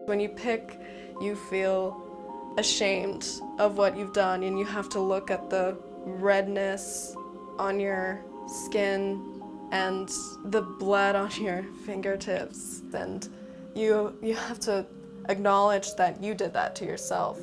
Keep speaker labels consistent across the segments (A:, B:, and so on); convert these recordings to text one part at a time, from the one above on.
A: When you pick, you feel ashamed of what you've done, and you have to look at the redness on your skin and the blood on your fingertips, and you have to acknowledge that you did that to yourself.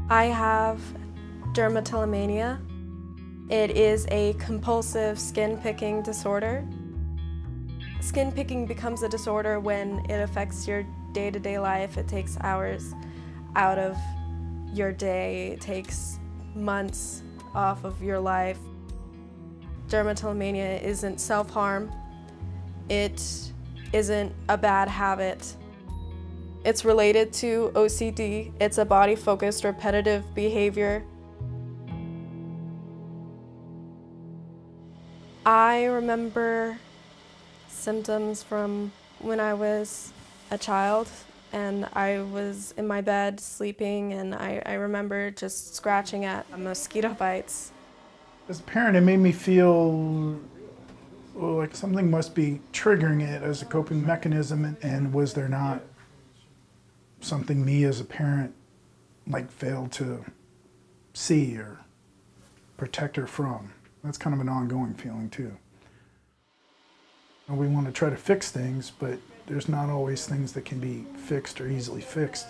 A: I have dermatillomania. It is a compulsive skin picking disorder. Skin picking becomes a disorder when it affects your day-to-day life. It takes hours out of your day. It takes months off of your life. Dermatillomania isn't self-harm. It isn't a bad habit. It's related to OCD. It's a body-focused repetitive behavior. I remember symptoms from when I was a child, and I was in my bed sleeping, and I remember just scratching at mosquito bites.
B: As a parent, it made me feel like something must be triggering it as a coping mechanism, and was there not something me as a parent failed to see or protect her from. That's kind of an ongoing feeling too. And we want to try to fix things, but there's not always things that can be fixed or easily fixed.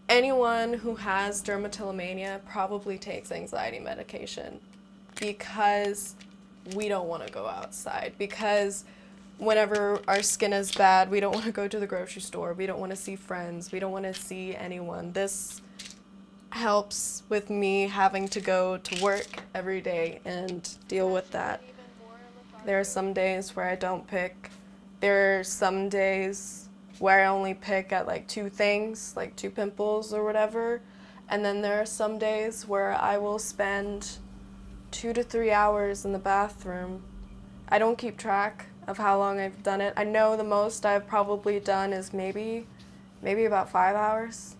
A: Anyone who has dermatillomania probably takes anxiety medication because we don't want to go outside, because whenever our skin is bad, we don't want to go to the grocery store, we don't want to see friends, we don't want to see anyone. This helps with me having to go to work every day and deal with that. There are some days where I don't pick. There are some days where I only pick at like 2 things, like 2 pimples or whatever. And then there are some days where I will spend 2 to 3 hours in the bathroom. I don't keep track of how long I've done it. I know the most I've probably done is maybe about 5 hours.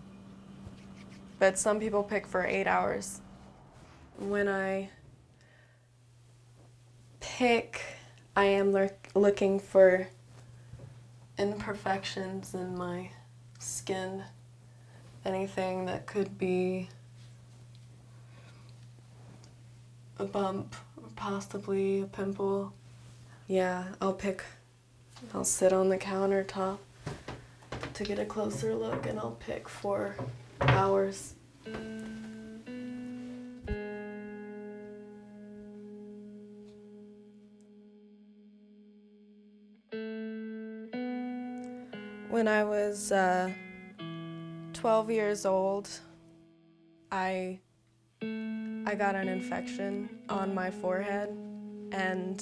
A: But some people pick for 8 hours. When I pick, I am looking for imperfections in my skin. Anything that could be a bump, or possibly a pimple. Yeah, I'll sit on the countertop to get a closer look, and I'll pick for hours. When I was 12 years old, I got an infection on my forehead, and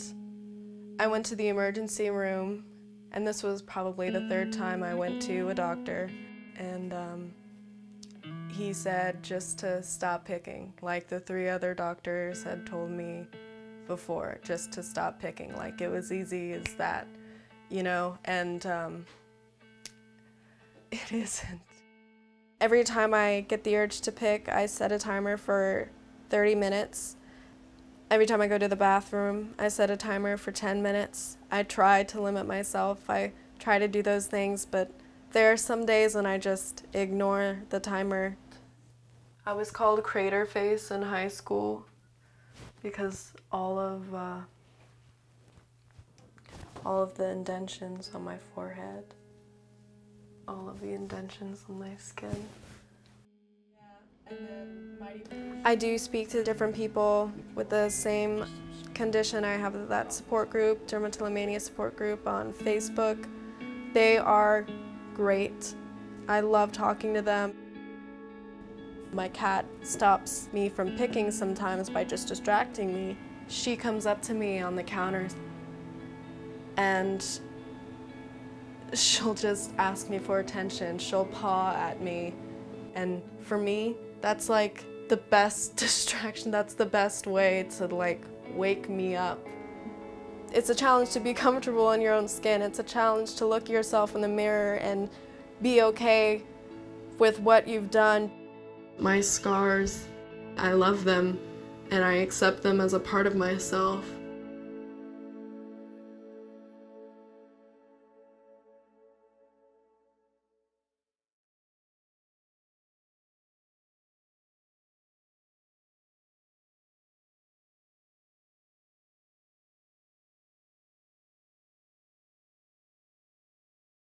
A: I went to the emergency room, and this was probably the 3rd time I went to a doctor, and he said just to stop picking, like the 3 other doctors had told me before, just to stop picking, like it was easy as that, you know, and it isn't. Every time I get the urge to pick, I set a timer for 30 minutes. Every time I go to the bathroom, I set a timer for 10 minutes. I try to limit myself. I try to do those things, but there are some days when I just ignore the timer. I was called crater face in high school because all of the indentions on my forehead, all of the indentions on my skin. I do speak to different people with the same condition. I have that support group, Dermatillomania support group on Facebook. They are great. I love talking to them. My cat stops me from picking sometimes by just distracting me. She comes up to me on the counter and she'll just ask me for attention. She'll paw at me. And for me, that's like the best distraction. That's the best way to like wake me up. It's a challenge to be comfortable in your own skin. It's a challenge to look yourself in the mirror and be okay with what you've done. My scars, I love them and I accept them as a part of myself.